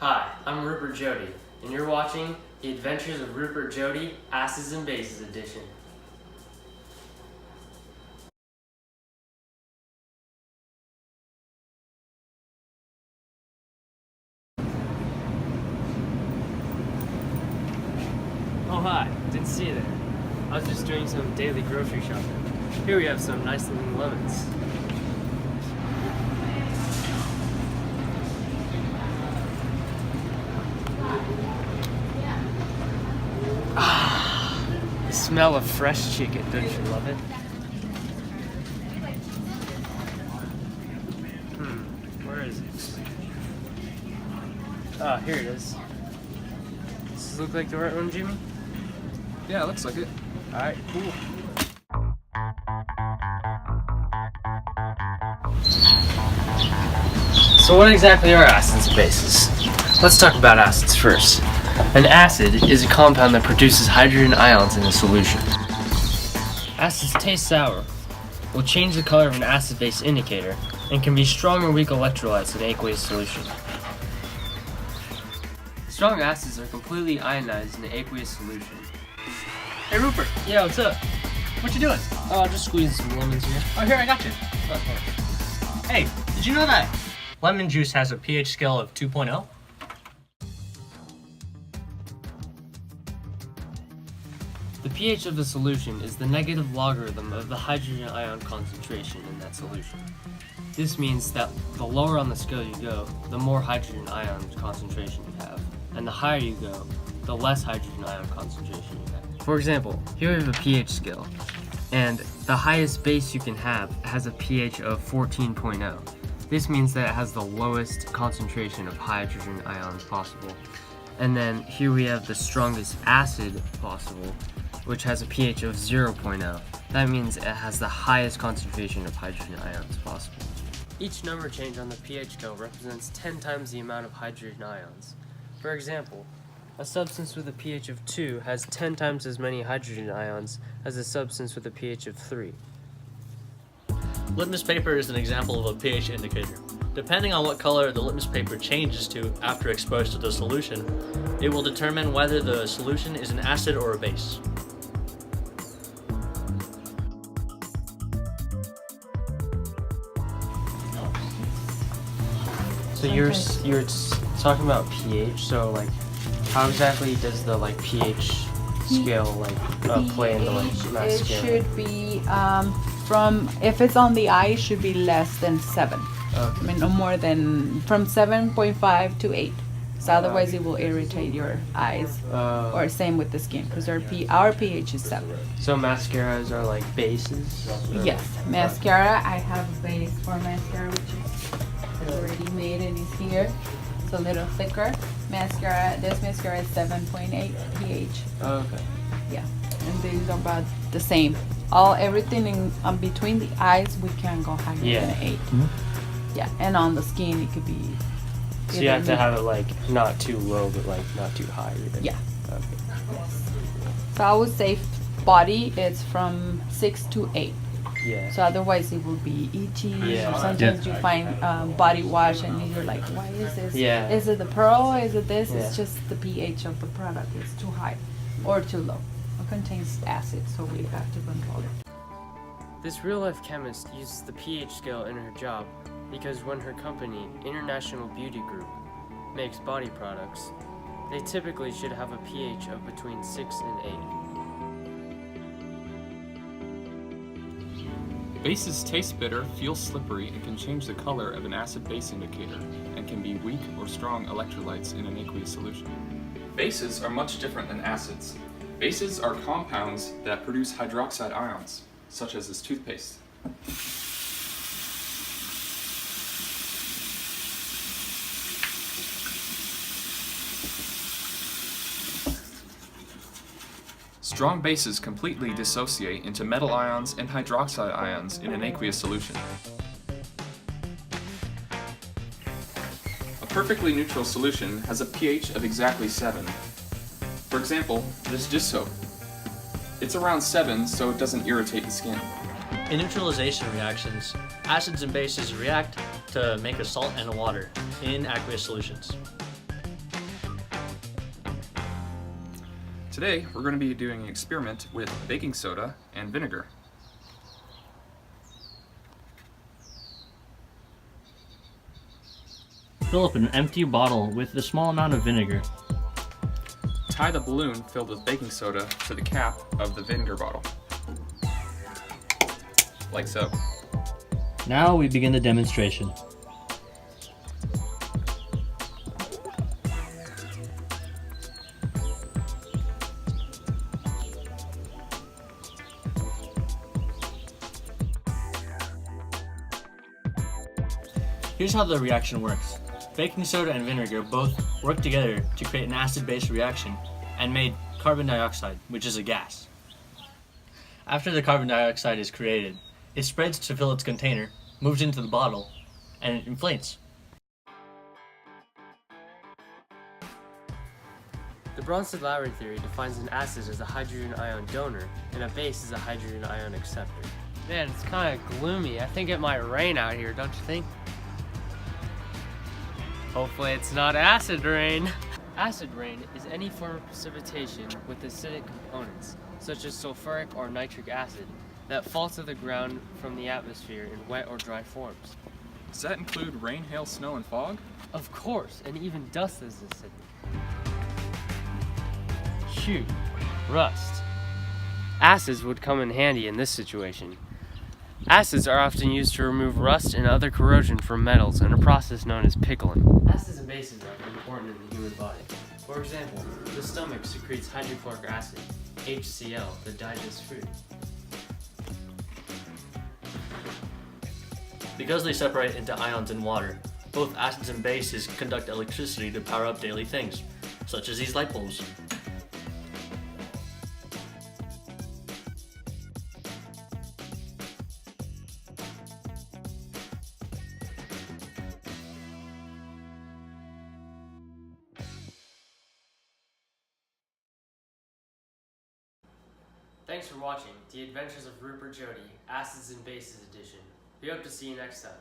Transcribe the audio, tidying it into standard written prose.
Hi, I'm Rupert Jody, and you're watching The Adventures of Rupert Jody, Acids and Bases Edition. Oh hi, didn't see you there. I was just doing some daily grocery shopping. Here we have some nice looking lemons. The smell of fresh chicken, don't you love it? Where is it? Ah, here it is. Does this look like the right one, Jimmy? Yeah, it looks like it. Alright, cool. So what exactly are acids and bases? Let's talk about acids first. An acid is a compound that produces hydrogen ions in a solution. Acids taste sour, will change the color of an acid-base indicator, and can be strong or weak electrolytes in aqueous solution. Strong acids are completely ionized in an aqueous solution. Hey Rupert, Yeah, what's up? what you doing? Oh, just squeezing some lemons here. Oh, here, I got you. Hey, did you know that lemon juice has a pH scale of 2.0? The pH of the solution is the negative logarithm of the hydrogen ion concentration in that solution. This means that the lower on the scale you go, the more hydrogen ion concentration you have, and the higher you go, the less hydrogen ion concentration you have. For example, here we have a pH scale, and the highest base you can have has a pH of 14.0. This means that it has the lowest concentration of hydrogen ions possible. And then here we have the strongest acid possible, which has a pH of 0.0. That means it has the highest concentration of hydrogen ions possible. Each number change on the pH scale represents 10 times the amount of hydrogen ions. For example, a substance with a pH of 2 has 10 times as many hydrogen ions as a substance with a pH of 3. Litmus paper is an example of a pH indicator. Depending on what color the litmus paper changes to after exposed to the solution, it will determine whether the solution is an acid or a base. So you're talking about pH. So like, how exactly does the pH scale play into mass It scale? should be from, if it's on the eye, it should be less than 7. Okay. I mean, no more than from 7.5 to 8. So otherwise, it will irritate your eyes. Or same with the skin, because our pH is 7. So mascaras are like bases? Yes, mascara. I have a base for mascara, which is already made and is here. It's a little thicker. Mascara. This mascara is 7.8 pH. Okay. Yeah, and these are about the same. Everything in between the eyes, we can go higher than 8. Yeah, and on the skin, it could be. So you have to have it not too low, but not too high either. Yeah. Okay. Yes. So I would say body, it's from 6 to 8. Yeah. So otherwise, it will be itchy. Yeah. Or sometimes you find body wash, and you're like, why is this? Yeah. Is it the pearl? Is it this? Yeah. It's just the pH of the product is too high or too low. It contains acid, so we have to control it. This real-life chemist uses the pH scale in her job because when her company, International Beauty Group, makes body products, they typically should have a pH of between 6 and 8. Bases taste bitter, feel slippery, and can change the color of an acid-base indicator, and can be weak or strong electrolytes in an aqueous solution. Bases are much different than acids. Bases are compounds that produce hydroxide ions, such as this toothpaste. Strong bases completely dissociate into metal ions and hydroxide ions in an aqueous solution. A perfectly neutral solution has a pH of exactly 7. For example, this dish soap. It's around 7, so it doesn't irritate the skin. In neutralization reactions, acids and bases react to make a salt and a water in aqueous solutions. Today, we're going to be doing an experiment with baking soda and vinegar. Fill up an empty bottle with a small amount of vinegar. Tie the balloon filled with baking soda to the cap of the vinegar bottle, like so. Now we begin the demonstration. Here's how the reaction works. Baking soda and vinegar both work together to create an acid-base reaction and made carbon dioxide, which is a gas. After the carbon dioxide is created, it spreads to fill its container, moves into the bottle, and it inflates. The Bronsted-Lowry theory defines an acid as a hydrogen ion donor and a base as a hydrogen ion acceptor. Man, it's kind of gloomy. I think it might rain out here, don't you think? Hopefully it's not acid rain. Acid rain is any form of precipitation with acidic components, such as sulfuric or nitric acid, that fall to the ground from the atmosphere in wet or dry forms. Does that include rain, hail, snow, and fog? Of course, and even dust is acidic. Shoot, rust. Acids would come in handy in this situation. Acids are often used to remove rust and other corrosion from metals in a process known as pickling. Acids and bases are important in the human body. For example, the stomach secretes hydrochloric acid, HCl, that digests food. Because they separate into ions in water, both acids and bases conduct electricity to power up daily things, such as these light bulbs. Thanks for watching The Adventures of Rupert Jody, Acids and Bases Edition. We hope to see you next time.